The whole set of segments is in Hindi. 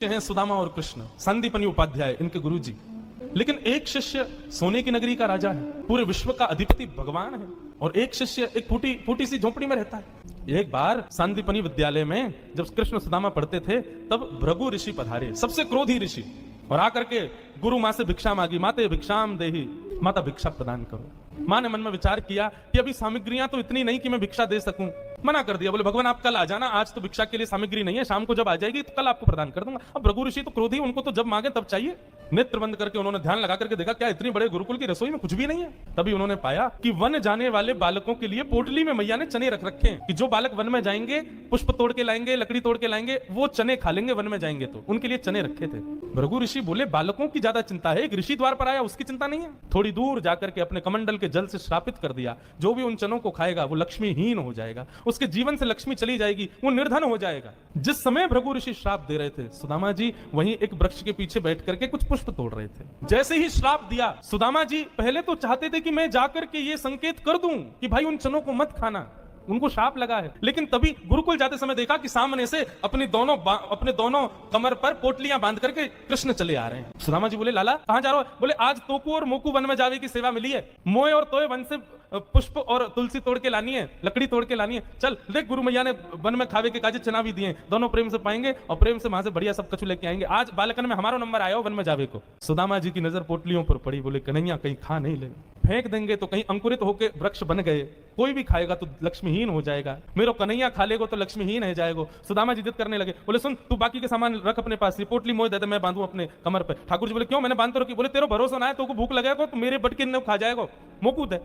हैं सुदामा और कृष्ण, संदीपनी उपाध्याय इनके गुरुजी। लेकिन एक शिष्य सोने की नगरी का राजा है, पूरे विश्व का अधिपति भगवान है, और एक शिष्य एक फूटी सी झोपड़ी में रहता है। एक बार संदीपनी विद्यालय में जब कृष्ण सुदामा पढ़ते थे तब भृगु ऋषि पधारे, सबसे क्रोधी ऋषि, और आकर के गुरु माँ से भिक्षा मांगी। माते भिक्षाम देहि, माता भिक्षा प्रदान करो। माँ ने मन में विचार किया कि अभी सामग्रियां तो इतनी नहीं कि मैं भिक्षा दे सकूं, मना कर दिया। बोले भगवान आप कल आ जाना, आज तो भिक्षा के लिए सामग्री नहीं है, शाम को जब आ जाएगी तो कल आपको प्रदान कर दूंगा। अब भृगु ऋषि तो क्रोधी, उनको तो जब मांगे तब चाहिए। नेत्र बंद करके उन्होंने ध्यान लगा करके देखा, क्या इतनी बड़े गुरुकुल की रसोई में कुछ भी नहीं है। तभी उन्होंने पाया कि वन जाने वाले बालकों के लिए पोटली में मैया ने चने रख रखे हैं कि जो बालक वन में जाएंगे, पुष्प तोड़ के लाएंगे, लकड़ी तोड़ के लाएंगे, वो चने खा लेंगे वन में जाएंगे तो, उनके लिए चने रखे थे। भृगु ऋषि बोले बालकों की ज्यादा चिंता है, एक ऋषि द्वार पर आया उसकी चिंता नहीं है। थोड़ी दूर जाकर के अपने कमंडल के जल से श्रापित कर दिया, जो भी उन चनों को खाएगा वो लक्ष्मीहीन हो जाएगा, उसके जीवन से लक्ष्मी चली जाएगी, वो निर्धन हो जाएगा। जिस समय भृगु ऋषि श्राप दे रहे थे, सुदामा जी वहीं एक वृक्ष के पीछे बैठ करके कुछ पुष्प तोड़ रहे थे। जैसे ही श्राप दिया, सुदामा जी पहले तो चाहते थे कि मैं जाकर के ये संकेत कर दूं कि भाई उन चनों को मत खाना, उनको शाप लगा है। लेकिन तभी गुरुकुल जाते समय देखा कि सामने से अपने दोनों कमर पर पोटलियां बांध करके कृष्ण चले आ रहे हैं। सुदामा जी बोले लाला कहां जा रहे हो? बोले आज तोकू और मोकू वन में जावे की सेवा मिली है, मोए और तोए वन से पुष्प और तुलसी तोड़ के लानी है, लकड़ी तोड़ के लानी है। चल देख गुरु मैया ने वन में खावे के काजे चना भी दिए, दोनों प्रेम से पाएंगे और प्रेम से वहां से बढ़िया सब कछु लेके आएंगे। आज बालकन में हमारा नंबर आया हो वन में जावे को। सुदामा जी की नजर पोटलियों पर पड़ी, बोले कन्हैया कहीं खा नहीं ले, फेंक देंगे तो कहीं अंकुरित होकर वृक्ष बन गए, कोई भी खाएगा तो लक्ष्मीहीन हो जाएगा, मेरो कन्हैया खा लेगो तो लक्ष्मीहीन है जाएगो। सुदामा जी जिद करने लगे, बोले सुन तू बाकी के सामान रख अपने पास, पोटली मोह दे दे मैं बांधू अपने कमर पे। ठाकुर जी बोले क्यों, मैंने बांध तो रखी। बोले तेरा भरोसा ना है तो भूख लगेगा तो मेरे बटके ने खा जाएगा, मोकू दे,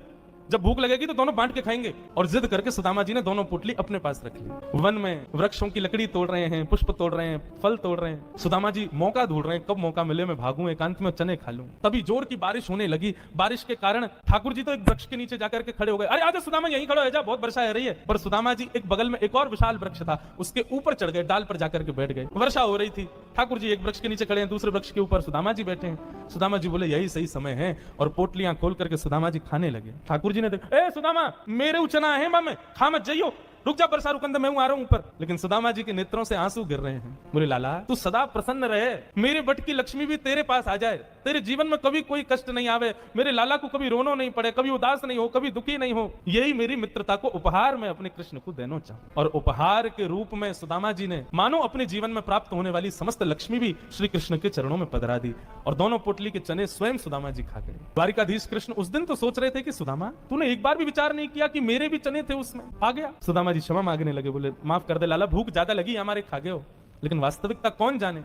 जब भूख लगेगी तो दोनों बांट के खाएंगे। और जिद करके सुदामा जी ने दोनों पोटली अपने पास रख ली। वन में वृक्षों की लकड़ी तोड़ रहे हैं, पुष्प तोड़ रहे हैं, फल तोड़ रहे हैं। सुदामा जी मौका ढूंढ रहे हैं, कब मौका मिले मैं भागूं, एकांत में चने खा लूं। तभी जोर की बारिश होने लगी। बारिश के कारण ठाकुर जी तो एक वृक्ष के नीचे जाकर के खड़े हो गए। अरे आजा सुदामा यहीं खड़ो है जा, बहुत वर्षा हो रही है। पर सुदामा जी एक बगल में एक और विशाल वृक्ष था, उसके ऊपर चढ़ गए, डाल पर जाकर के बैठ गए। वर्षा हो रही थी, ठाकुर जी एक वृक्ष के नीचे खड़े हैं, दूसरे वृक्ष के ऊपर सुदामा जी बैठे हैं। सुदामा जी बोले यही सही समय है, और पोटलियां खोल करके सुदामा जी खाने लगे। ठाकुर जी ने देखा, ए सुदामा मेरे उचना है मामे, खा मत जाइयो, रुक जा बरसा रुकंद मैं आ रहा हूं ऊपर। लेकिन सुदामा जी के नेत्रों से आंसू गिर रहे हैं। बोले लाला तू सदा प्रसन्न रहे, मेरे बट की लक्ष्मी भी तेरे पास आ जाए, तेरे जीवन में कभी कोई कष्ट नहीं आवे, मेरे लाला को कभी रोनो नहीं पड़े, कभी उदास नहीं हो, कभी दुखी नहीं हो, यही मेरी मित्रता को उपहार में अपने कृष्ण को देना चाहूं। और उपहार के रूप में सुदामा जी ने मानो अपने जीवन में प्राप्त होने वाली समस्त लक्ष्मी भी श्री कृष्ण के चरणों में पधरा दी, और दोनों पोटली के चने स्वयं सुदामा जी खा गए। द्वारिकाधीश कृष्ण उस दिन तो सोच रहे थे कि सुदामा तूने एक बार भी विचार नहीं किया कि मेरे भी चने थे उसमें, आ गया। सुदामा जी क्षमा मांगने लगे, बोले माफ कर दे लाला, भूख ज्यादा लगी हमारे, खा गए हो। लेकिन वास्तविकता कौन जाने।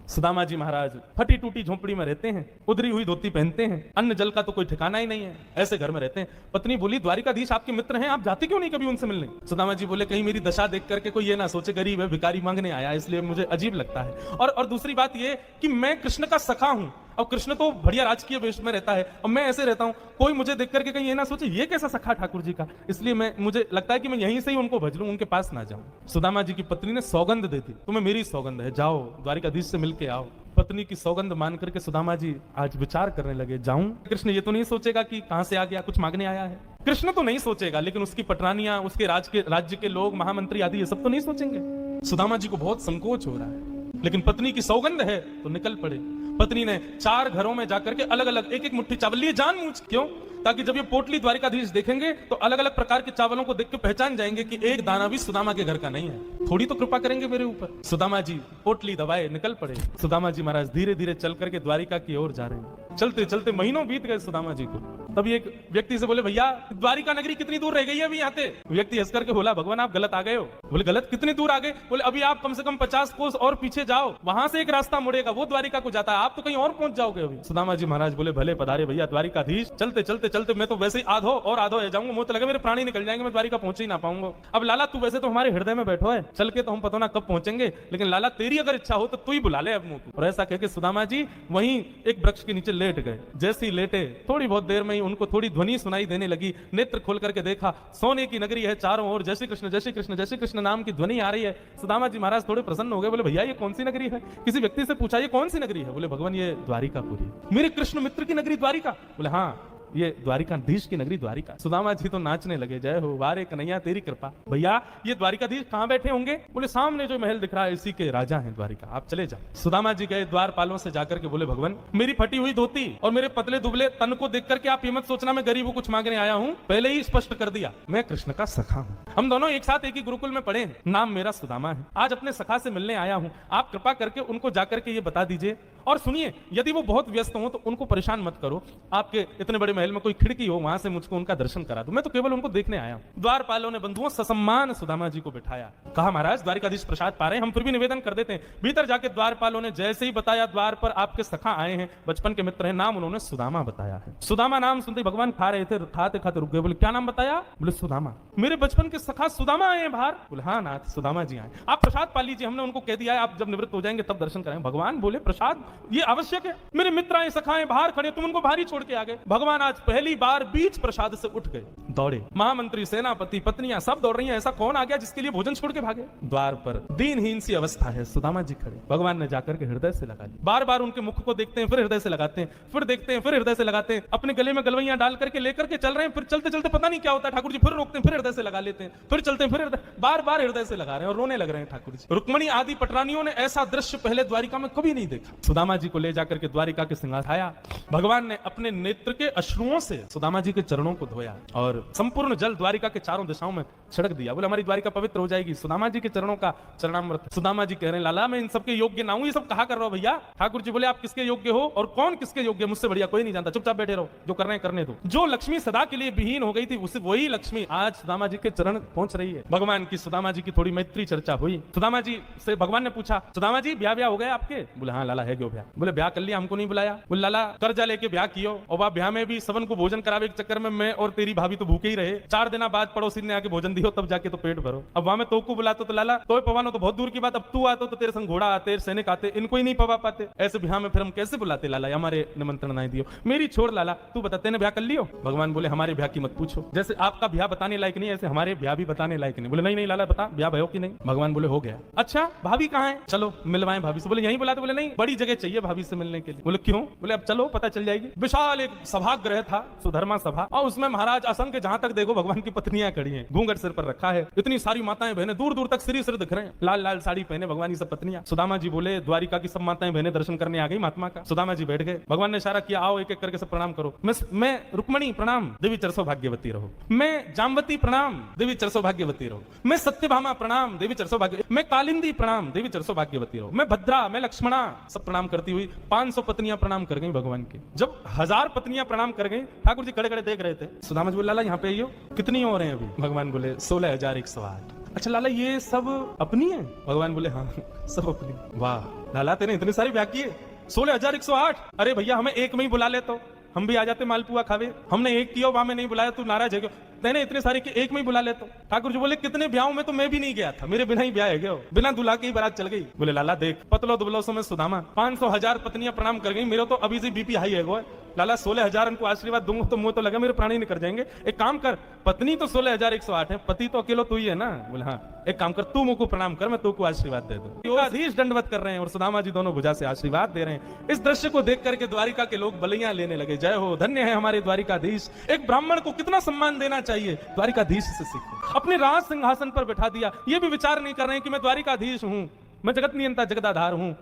सुदामा जी महाराज फटी टूटी झोंपड़ी में रहते हैं, उधरी हुई धोती पहनते हैं, अन्न जल का तो कोई ठिकाना ही नहीं है, ऐसे घर में रहते हैं। पत्नी बोली द्वारिकाधीश आपके मित्र हैं, आप जाते क्यों नहीं कभी उनसे मिलने? सुदामा जी बोले कहीं मेरी दशा देख करके कोई ये ना सोचे गरीब है, भिखारी मांगने आया, इसलिए मुझे अजीब लगता है। और दूसरी बात ये कि मैं कृष्ण का सखा हूं, और कृष्ण तो बढ़िया राजकीय वेश में रहता है, और मैं ऐसे रहता हूं, कोई मुझे देख करके कहीं ये ना सोचे ये कैसा सखा ठाकुर जी का, इसलिए मुझे लगता है कि मैं यहीं से ही उनको भज लूं, उनके पास ना जाऊं। सुदामा जी की पत्नी ने सौगंध दे दी, तुम्हें मेरी सौगंध है, जाओ द्वारिकाधीश से मिलके आओ। पत्नी की सौगंध मान करके सुदामा जी आज विचार करने लगे, जाऊं? कृष्ण ये तो नहीं सोचेगा कि कहां से आ गया, कुछ मांगने आया है। कृष्ण तो नहीं सोचेगा, लेकिन उसकी पटरानियां, उसके राज्य के लोग, महामंत्री आदि ये सब तो नहीं सोचेंगे। सुदामा जी को बहुत संकोच हो रहा है, लेकिन पत्नी की सौगंध है तो निकल पड़े। पत्नी ने 4 घरों में जाकर के अलग अलग एक एक मुट्ठी चावल लिए, जानबूझ क्यों, ताकि जब ये पोटली द्वारिकाधीश देखेंगे तो अलग अलग प्रकार के चावलों को देख के पहचान जाएंगे कि एक दाना भी सुदामा के घर का नहीं है, थोड़ी तो कृपा करेंगे मेरे ऊपर। सुदामा जी पोटली दबाए निकल पड़े। सुदामा जी महाराज धीरे धीरे चल करके द्वारिका की ओर जा रहे हैं। चलते चलते महीनों बीत गए सुदामा जी को। तभी एक व्यक्ति से बोले भैया द्वारिका नगरी कितनी दूर रह गई है अभी यहाँ से? व्यक्ति हंस करके बोला भगवान आप गलत आ गए हो। बोले गलत, कितनी दूर आ गए? बोले अभी आप कम से कम 50 कोस और पीछे जाओ, वहां से एक रास्ता मुड़ेगा, वो द्वारिका को जाता है, आप तो कहीं और पहुंच जाओगे अभी। सुदामा जी महाराज बोले भले पधारे भैया द्वारिकाधीश, चलते चलते चलते मैं तो वैसे ही आधो जाऊंगा, मुझे लगे मेरे प्राणी निकल जाएंगे, मैं द्वारिका पहुंच ही ना पाऊंगा। अब लाला तू वैसे तो हमारे हृदय में बैठो है, चल के तो हम पता ना कब पहुंचेंगे, लेकिन लाला तेरी अगर इच्छा हो तो तू ही बुला ले अब मुंह। और ऐसा कहकर सुदामा जी वहीं एक वृक्ष के नीचे लेट गए। जैसे ही लेटे थोड़ी बहुत देर में ही उनको थोड़ी ध्वनि सुनाई देने लगी। नेत्र खोल करके देखा, सोने की नगरी है, चारों ओर जय श्री कृष्ण जय श्री कृष्ण जय श्री कृष्ण नाम की ध्वनि आ रही है। सुदामा जी महाराज थोड़े प्रसन्न हो गए, बोले भैया ये कौन सी नगरी है? किसी व्यक्ति से पूछा ये कौन सी नगरी है? बोले भगवान ये द्वारिकापुरी, मेरे कृष्ण मित्र की नगरी द्वारिका। बोले हाँ ये द्वारिकाधीश की नगरी द्वारिका। सुदामा जी तो नाचने लगे, जय हो वारे कन्हैया तेरी कृपा। भैया ये द्वारिकाधीश कहाँ बैठे होंगे? बोले सामने जो महल दिख रहा है इसी के राजा हैं द्वारिका, आप चले जाओ। सुदामा जी गए द्वारपालों से जाकर के बोले भगवान मेरी फटी हुई धोती और मेरे पतले दुबले तन को देख करके आप ये मत सोचना मैं गरीब को कुछ मांगने आया हूँ, पहले ही स्पष्ट कर दिया मैं कृष्ण का सखा हूँ। हम दोनों एक साथ एक ही गुरुकुल में पढ़े हैं, नाम मेरा सुदामा है। आज अपने सखा से मिलने आया हूँ, आप कृपा करके उनको जाकर के ये बता दीजिए। और सुनिए, यदि वो बहुत व्यस्त हो तो उनको परेशान मत करो, आपके इतने बड़े महल में कोई खिड़की हो वहां से मुझको उनका दर्शन करा दो, मैं तो केवल उनको देखने आया हूं। द्वारपालों ने बंधुओं ससम्मान सुदामा जी को बिठाया, कहा महाराज द्वारिकाधीश प्रसाद पा रहे हैं, हम फिर भी निवेदन कर देते हैं। भीतर जाके द्वारपालों ने जैसे ही बताया द्वार पर आपके सखा आए हैं, बचपन के मित्र हैं, नाम उन्होंने सुदामा बताया है। सुदामा नाम सुनते भगवान खा रहे थे, खाते खाते रुक गए, बोले क्या नाम बताया? बोले सुदामा। मेरे बचपन के सखा सुदामा आए हैं बाहर? बोले हाँ नाथ सुदामा जी आए। आप प्रसाद पा लीजिए, हमने उनको कह दिया है आप जब निवृत्त हो जाएंगे तब दर्शन करेंगे। भगवान बोले प्रसाद ये आवश्यक है, मेरे मित्र आए सखाएं बाहर खड़े, तुम उनको बाहर ही छोड़ के आ गए। भगवान आज पहली बार बीच प्रसाद से उठ गए, दौड़े। महामंत्री सेनापति पत्नियां सब दौड़ रही हैं, ऐसा कौन आ गया जिसके लिए भोजन छोड़ के भागे? द्वार पर दीनहीन सी अवस्था है, सुदामा जी खड़े। भगवान ने जाकर के हृदय से लगा ली, बार बार उनके मुख को देखते हैं, फिर हृदय से लगाते हैं, फिर देखते हैं, फिर हृदय से लगाते हैं, अपने गले में गलवैयां डाल करके लेकर के चल रहे हैं, फिर चलते चलते पता नहीं क्या होता है ठाकुर जी, फिर रोकते हैं, फिर हृदय से लगा लेते हैं, फिर चलते हैं, फिर बार बार हृदय से लगा रहे हैं और रोने लग रहे हैं ठाकुर जी। रुक्मणी आदि पटरानियों ने ऐसा दृश्य पहले द्वारिका में कभी नहीं देखा। सुदामा जी को ले जाकर के द्वारिका के सिंहासन आया, भगवान ने अपने नेत्र के अश्रुओं से सुदामा जी के चरणों को धोया और संपूर्ण जल द्वारिका के चारों दिशाओं में छिड़क दिया। बोले हमारी द्वारिका पवित्र हो जाएगी, सुदामा जी के चरणों का चरणामृत। सुदामा जी कह रहे हैं लाला मैं इन सबके योग्य ना हूं, ये सब कहा कर रहा हूं भैया। ठाकुर जी बोले आप किसके योग्य हो और कौन किसके योग्य? मुझसे बढ़िया कोई नहीं जानता, चुपचाप बैठे रहो, जो करना है करने दो। जो लक्ष्मी सदा के लिए विहीन हो गई थी उसे वही लक्ष्मी आज सुदामा जी के चरण पहुंच रही है। भगवान की सुदामा जी की थोड़ी मैत्री चर्चा हुई। सुदामा जी से भगवान ने पूछा सुदामा जी ब्याह हो गया आपके? बोले हाँ लाला है क्यों ब्याह? बोले ब्याह कर लिया, हमको नहीं बुलाया। बोले लाला कर्जा लेके ब्याह कियो और वह ब्याह में भी सबन को भोजन करावे के चक्कर में मैं और तेरी भाभी तो भूखे ही रहे। 4 दिन बाद पड़ोसी ने आके भोजन दियो तब जाके तो पेट भरो। अब वहां में तो को बुलाते तो लाला तो पवानो तो बहुत दूर की बात, अब तू आते तो तेरे संग घोड़ा आते सैनिक आते, इनको ही नहीं पवा पाते। ऐसे ब्याह में फिर हम कैसे बुलाते लाला, हमारे निमंत्रण नहीं दियो। मेरी छोड़ लाला, तू बता तेने ब्याह कर लियो? भगवान बोले हमारे ब्याह की मत पूछो, जैसे आपका ब्याह बताने लायक नहीं ऐसे हमारे ब्याह भी बताने लायक नहीं। बोले नहीं नहीं लाला बता ब्याह भयो कि नहीं? भगवान बोले हो गया। अच्छा भाभी कहाँ है? चलो मिलवाएं भाभी से। बोले यहीं बुलाते? बोले नहीं बड़ी जगह चाहिए भाभी से मिलने के लिए। बोले क्यों? बोले अब चलो पता चल जाएगी। विशाल एक सभागृह था, सुधर्मा सभा, और उसमें महाराज असंख्य जहां तक देखो भगवान की पत्नियां खड़ी हैं, घूंघट सिर पर रखा है, इतनी सारी माताएं बहनें दूर दूर तक सिर सिर दिख रहे हैं, लाल लाल साड़ी पहने भगवान की सब पत्नियां। सुदामा जी बोले द्वारिका की सब माताएं बहनें दर्शन करने आ गई महात्मा का। सुदामा जी बैठ गए, भगवान ने इशारा किया आओ एक एक करके सब प्रणाम करो। मैं रुक्मणी प्रणाम देवी चरसो भाग्यवती रहो, मैं जाम्बती प्रणाम देवी चरसो भाग्यवती रहो, मैं सत्यभामा प्रणाम देवी चरसो भाग्य, मैं कालिंदी प्रणाम देवी चरसो भाग्यवती रहो, मैं भद्रा मैं लक्ष्मणा, सब प्रणाम करती हुई 500 पत्नियां प्रणाम कर गई भगवान की। जब 1000 पत्नियां प्रणाम कर गई, ठाकुर जी खड़े खड़े देख रहे थे। सुदामा जी बोले लाला यहाँ पे आइयो, कितनी और हैं अभी? भगवान बोले 16,108। अच्छा लाला ये सब अपनी है? भगवान बोले हाँ सब अपनी। वाह लाला तेने इतनी सारी ब्याह की है, 16,108। अरे भैया हमें एक में ही बुला ले तो हम भी आ जाते मालपुआ खावे। हमने एक किया वहां में नहीं बुलाया, तू नाराज है क्यों? मैंने इतने सारे कि एक में ही बुला ले तो। ठाकुर जी बोले कितने ब्याहों में तो मैं भी नहीं गया था, मेरे बिना ही ब्याह है गया, बिना दुल्हा के ही बारात चल गई। बोले लाला देख पतलो दुबलो सो में सुदामा 500,000 पत्नियां प्रणाम कर गई, मेरे तो अभी से बीपी हाई है गो। लाला 16,000 उनको आशीर्वाद दूंगा तो मुंह तो लगा मेरे प्राणी निकल जाएंगे। एक काम कर, पत्नी तो 16,108 है, पति तो अकेलो तू ही है ना? बोले हाँ। एक काम कर तू मुझ को प्रणाम कर, मैं तू को आशीर्वाद दे दूं। अधीश दंडवत कर रहे हैं और सुदामा जी दोनों भुजा से आशीर्वाद दे रहे हैं। इस दृश्य को देख करके द्वारिका के लोग बलियां लेने लगे, जय हो धन्य है हमारे द्वारिकाधीश। एक ब्राह्मण को कितना सम्मान देना चाहिए, द्वारिकाधीश से सीखो। अपने राज सिंहासन पर बैठा दिया, ये भी विचार नहीं कर रहे हैं कि मैं द्वारिकाधीश हूं, मैं जगत नियंता जगदाधार हूं,